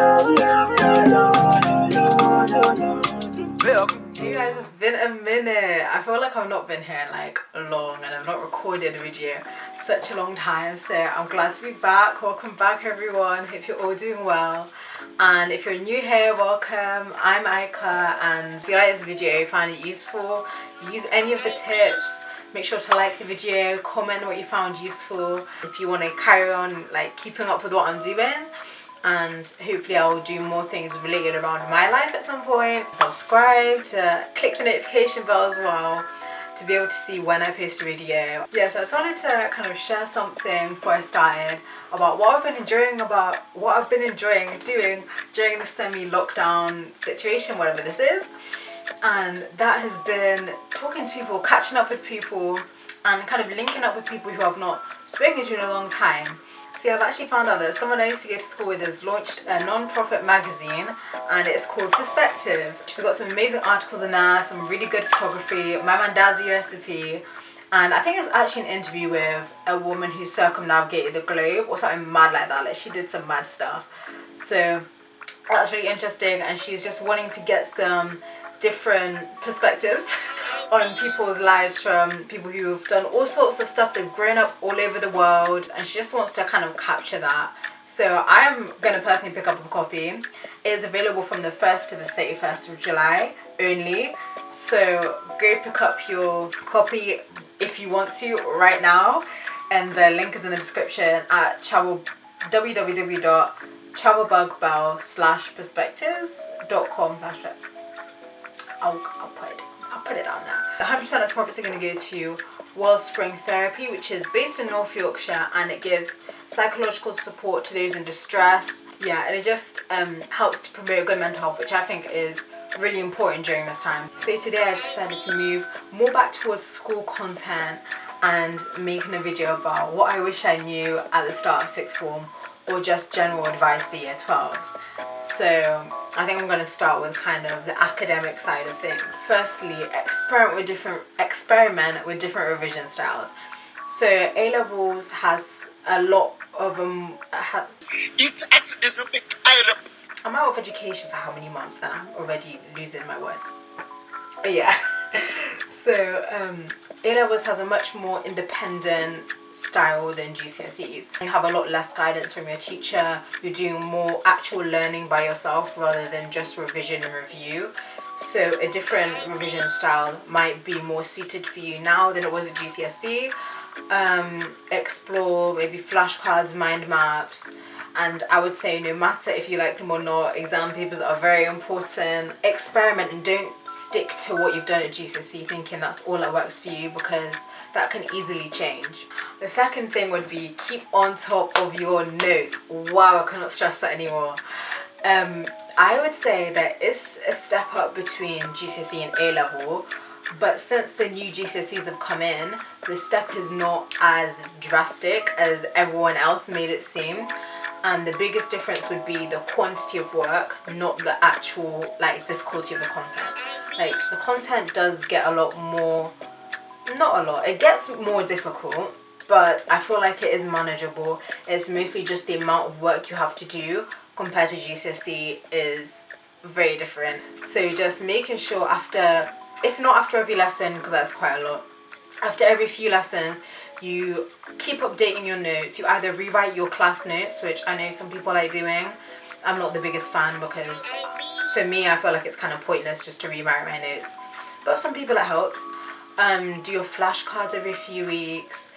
You guys, it's been a minute. I feel like I've not been here in like long, and I've not recorded a video such a long time, so I'm glad to be back. Welcome back everyone, hope you're all doing well. And if you're new here, welcome. I'm Aika, and if you like this video, find it useful, use any of the tips, make sure to like the video, comment what you found useful. If you want to carry on like keeping up with what I'm doing, and hopefully I'll do more things related around my life at some point. Subscribe, to click the notification bell as well to be able to see when I post a video. Yeah, so I just wanted to kind of share something before I started about what I've been enjoying doing during the semi-lockdown situation, whatever this is. And that has been talking to people, catching up with people, and kind of linking up with people who I've not spoken to in a long time. See, I've actually found out that someone I used to go to school with has launched a non-profit magazine, and it's called Perspectives. She's got some amazing articles in there, some really good photography, my mandazi recipe, and I think it's actually an interview with a woman who circumnavigated the globe or something mad like that. Like, she did some mad stuff. So that's really interesting, and she's just wanting to get some different perspectives on people's lives from people who've done all sorts of stuff. They've grown up all over the world, and she just wants to kind of capture that. So I'm going to personally pick up a copy. It is available from the 1st to the 31st of July only. So go pick up your copy if you want to right now. And the link is in the description at www.travelbugbell/perspectives.com. I'll put it down there. 100% of the profits are going to go to Wellspring Therapy, which is based in North Yorkshire, and it gives psychological support to those in distress. Yeah, and it just helps to promote good mental health, which I think is really important during this time. So today I decided to move more back towards school content and making a video about what I wish I knew at the start of 6th form, or just general advice for year 12s. So I think I'm going to start with kind of the academic side of things. Firstly, experiment with different revision styles. So A-levels has a lot of it's actually a big item. I'm out of education for how many months now? I'm already losing my words. Yeah. So A-levels has a much more independent style than GCSEs. You have a lot less guidance from your teacher. You're doing more actual learning by yourself rather than just revision and review. So a different revision style might be more suited for you now than it was at GCSE. Explore maybe flashcards, mind maps, and I would say no matter if you like them or not, exam papers are very important. Experiment and don't stick to what you've done at GCSE thinking that's all that works for you, because that can easily change. The second thing would be keep on top of your notes. Wow, I cannot stress that anymore. I would say that it's a step up between GCSE and A-level, but since the new GCSEs have come in, the step is not as drastic as everyone else made it seem. And the biggest difference would be the quantity of work, not the actual like difficulty of the content. Like, the content does get a lot more, not a lot, it gets more difficult, but I feel like it is manageable. It's mostly just the amount of work you have to do compared to GCSE is very different. So just making sure after, if not after every lesson, because that's quite a lot, after every few lessons, you keep updating your notes. You either rewrite your class notes, which I know some people like doing. I'm not the biggest fan, because for me, I feel like it's kind of pointless just to rewrite my notes. But for some people it helps. Do your flashcards every few weeks,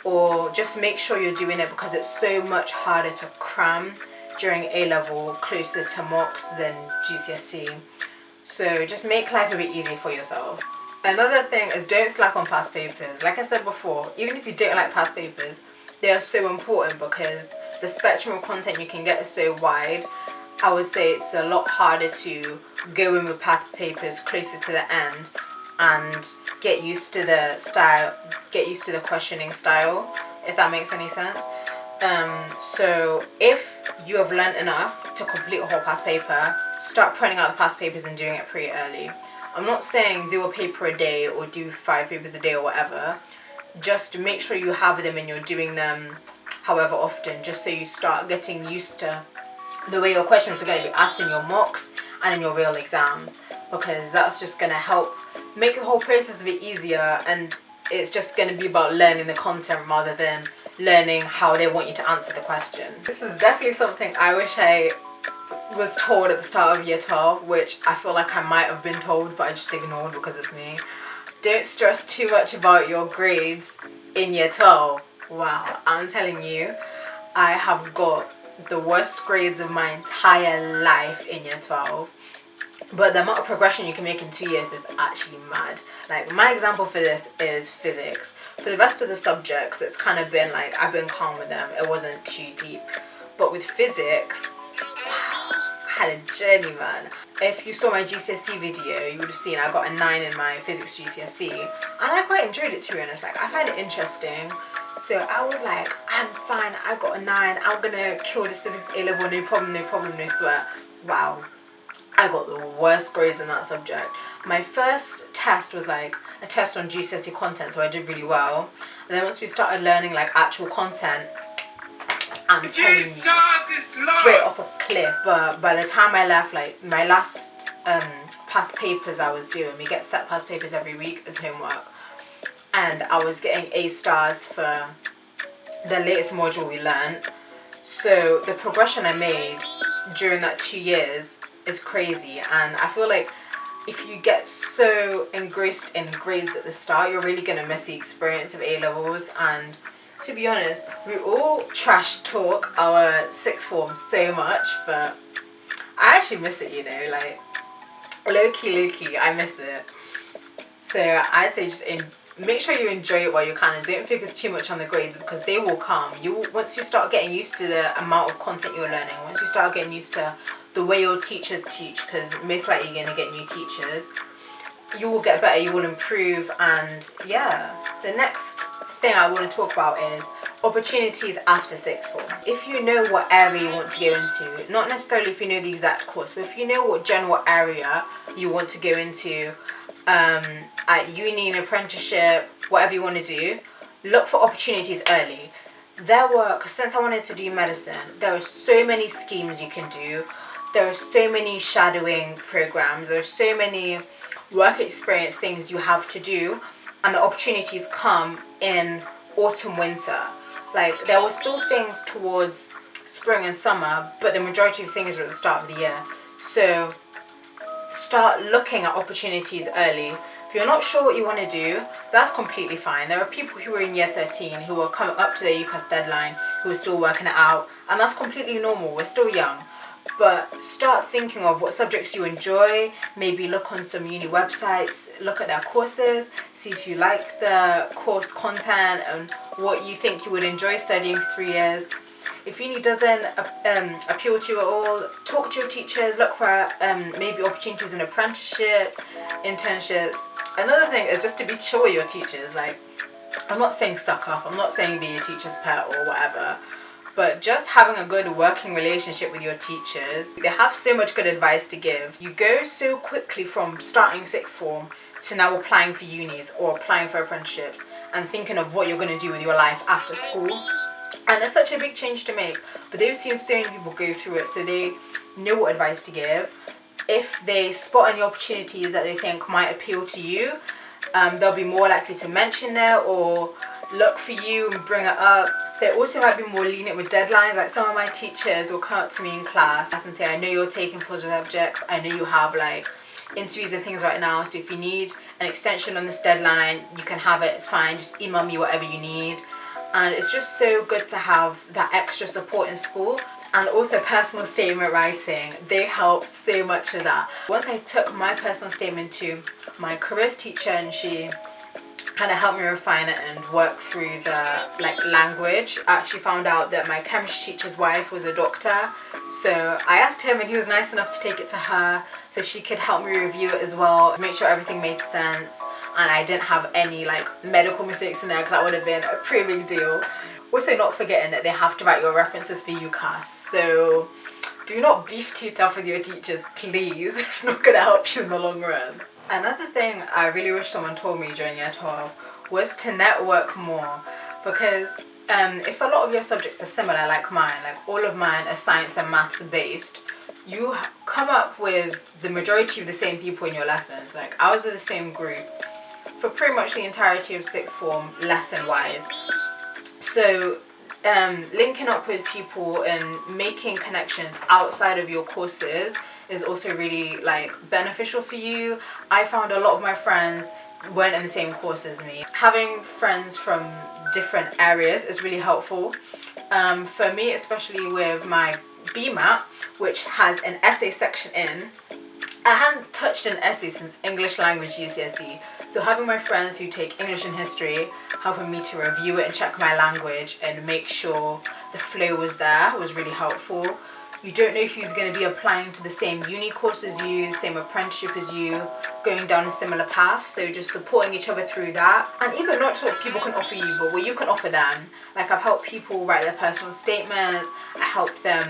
or just make sure you're doing it, because it's so much harder to cram during A-level closer to mocks than GCSE. So just make life a bit easy for yourself. Another thing is don't slack on past papers. Like I said before, even if you don't like past papers, they are so important because the spectrum of content you can get is so wide. I would say it's a lot harder to go in with past papers closer to the end and get used to the style, get used to the questioning style, if that makes any sense. So if you have learned enough to complete a whole past paper, start printing out the past papers and doing it pretty early. I'm not saying do a paper a day or do 5 papers a day or whatever. Just make sure you have them and you're doing them however often, just so you start getting used to the way your questions are going to be asked in your mocks and in your real exams, because that's just going to help make the whole process a bit easier, and it's just going to be about learning the content rather than learning how they want you to answer the question. This is definitely something I wish I was told at the start of year 12, which I feel like I might have been told but I just ignored because it's me. Don't stress too much about your grades in year 12. Wow, I'm telling you, I have got the worst grades of my entire life in year 12. But the amount of progression you can make in 2 years is actually mad. Like, my example for this is physics. For the rest of the subjects, it's kind of been like, I've been calm with them. It wasn't too deep. But with physics, wow, I had a journey, man. If you saw my GCSE video, you would have seen I got a 9 in my physics GCSE. And I quite enjoyed it, to be honest. Like, I find it interesting. So I was like, I'm fine, I got a 9. I'm gonna kill this physics A-level, no problem, no sweat. Wow. I got the worst grades in that subject. My first test was like a test on GCSE content, so I did really well. And then once we started learning like actual content, I'm telling you, straight off a cliff. But by the time I left, like my last past papers I was doing, we get set past papers every week as homework, and I was getting A stars for the latest module we learned. So the progression I made during that 2 years is crazy, and I feel like if you get so engrossed in grades at the start, you're really gonna miss the experience of A-levels. And to be honest, we all trash talk our sixth form so much, but I actually miss it, you know, like low-key, I miss it. So I say just make sure you enjoy it while you can, and don't focus too much on the grades, because they will come. Once you start getting used to the amount of content you're learning, once you start getting used to the way your teachers teach, because most likely you're going to get new teachers, you will get better, you will improve. And yeah, the next thing I want to talk about is opportunities after sixth form. If you know what area you want to go into, not necessarily if you know the exact course, but if you know what general area you want to go into, at uni, an apprenticeship, whatever you want to do, look for opportunities early. Cause since I wanted to do medicine, there are so many schemes you can do. There are so many shadowing programs. There are so many work experience things you have to do, and the opportunities come in autumn, winter. Like, there were still things towards spring and summer, but the majority of things are at the start of the year. So start looking at opportunities early. If you're not sure what you want to do, that's completely fine. There are people who are in year 13 who are coming up to their UCAS deadline, who are still working it out, and that's completely normal. We're still young. But start thinking of what subjects you enjoy. Maybe look on some uni websites, look at their courses, see if you like the course content and what you think you would enjoy studying for 3 years. If uni doesn't appeal to you at all, talk to your teachers, look for maybe opportunities in apprenticeships, internships. Another thing is just to be chill with your teachers. Like, I'm not saying suck up, I'm not saying be your teacher's pet or whatever, but just having a good working relationship with your teachers. They have so much good advice to give. You go so quickly from starting sixth form to now applying for unis or applying for apprenticeships and thinking of what you're going to do with your life after school. And it's such a big change to make, but they've seen so many people go through it, so they know what advice to give. If they spot any opportunities that they think might appeal to you, they'll be more likely to mention it or look for you and bring it up. They also might be more lenient with deadlines. Like, some of my teachers will come up to me in class and say, I know you're taking 4 subjects, I know you have like interviews and things right now, so if you need an extension on this deadline, you can have it, it's fine, just email me whatever you need. And it's just so good to have that extra support in school. And also personal statement writing, they help so much with that. Once I took my personal statement to my careers teacher, and she kind of helped me refine it and work through the language. I actually found out that my chemistry teacher's wife was a doctor, so I asked him and he was nice enough to take it to her so she could help me review it as well, make sure everything made sense and I didn't have any medical mistakes in there, because that would have been a pretty big deal. Also, not forgetting that they have to write your references for UCAS, so do not beef too tough with your teachers, please. It's not going to help you in the long run. Another thing I really wish someone told me during year 12 was to network more, because if a lot of your subjects are similar like mine, like all of mine are science and maths based, you come up with the majority of the same people in your lessons. Like I was with the same group for pretty much the entirety of sixth form lesson wise. So linking up with people and making connections outside of your courses is also really like beneficial for you. I found a lot of my friends weren't in the same course as me. Having friends from different areas is really helpful. For me, especially with my BMAT, which has an essay section in, I hadn't touched an essay since English language GCSE. So having my friends who take English and history helping me to review it and check my language and make sure the flow was there was really helpful. You don't know who's going to be applying to the same uni course as you, the same apprenticeship as you, going down a similar path. So just supporting each other through that. And even not just what people can offer you, but what you can offer them. Like I've helped people write their personal statements. I helped them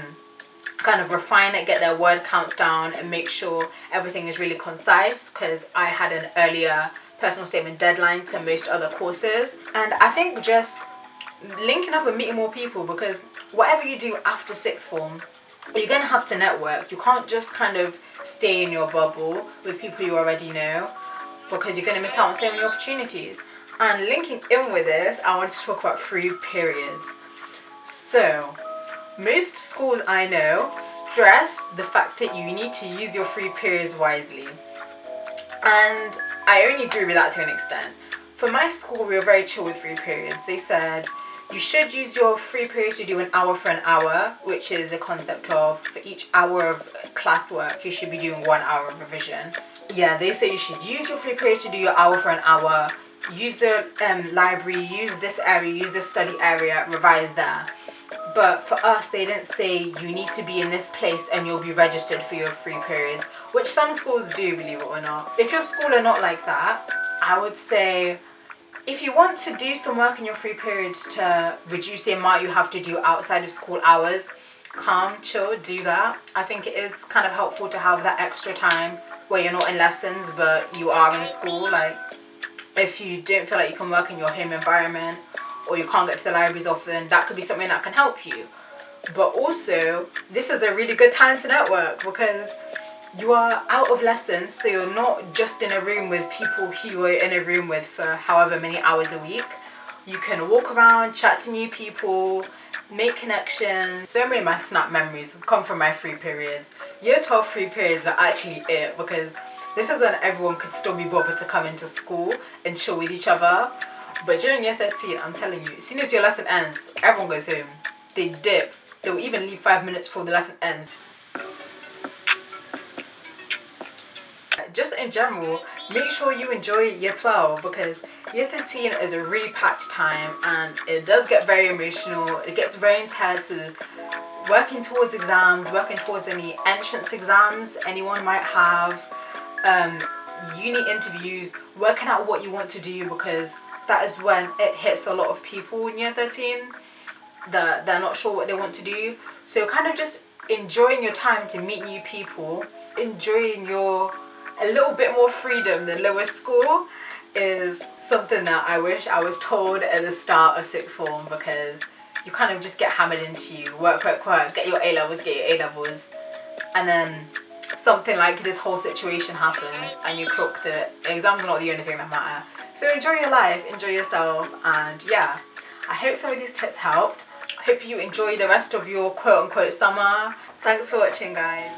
kind of refine it, get their word counts down and make sure everything is really concise, because I had an earlier personal statement deadline to most other courses. And I think just linking up and meeting more people, because whatever you do after sixth form, you're going to have to network. You can't just kind of stay in your bubble with people you already know, because you're going to miss out on so many opportunities. And linking in with this, I want to talk about free periods. So most schools I know stress the fact that you need to use your free periods wisely. And I only agree with that to an extent. For my school, we were very chill with free periods. They said you should use your free periods to do an hour for an hour, which is the concept of for each hour of classwork, you should be doing 1 hour of revision. Yeah, they say you should use your free periods to do your hour for an hour, use the library, use this area, use this study area, revise there. But for us, they didn't say you need to be in this place and you'll be registered for your free periods, which some schools do, believe it or not. If your school are not like that, I would say if you want to do some work in your free periods to reduce the amount you have to do outside of school hours, calm, chill, do that. I think it is kind of helpful to have that extra time where you're not in lessons but you are in school. Like if you don't feel like you can work in your home environment or you can't get to the libraries often, that could be something that can help you. But also, this is a really good time to network because you are out of lessons, so you're not just in a room with people who you were in a room with for however many hours a week. You can walk around, chat to new people, make connections. So many of my snap memories have come from my free periods. Year 12 free periods were actually it, because this is when everyone could still be bothered to come into school and chill with each other. But during year 13, I'm telling you, as soon as your lesson ends, everyone goes home. They dip. They will even leave 5 minutes before the lesson ends. Just in general, make sure you enjoy year 12, because year 13 is a really packed time and it does get very emotional. It gets very intense with working towards exams, working towards any entrance exams anyone might have, uni interviews, working out what you want to do, because that is when it hits a lot of people in year 13 that they're not sure what they want to do. So kind of just enjoying your time to meet new people, enjoying your a little bit more freedom than lower school is something that I wish I was told at the start of sixth form, because you kind of just get hammered into you, work, get your A-levels, and then something like this whole situation happens and you clock the exams are not the only thing that matter. So enjoy your life, enjoy yourself, and yeah, I hope some of these tips helped. I hope you enjoy the rest of your quote-unquote summer. Thanks for watching, guys.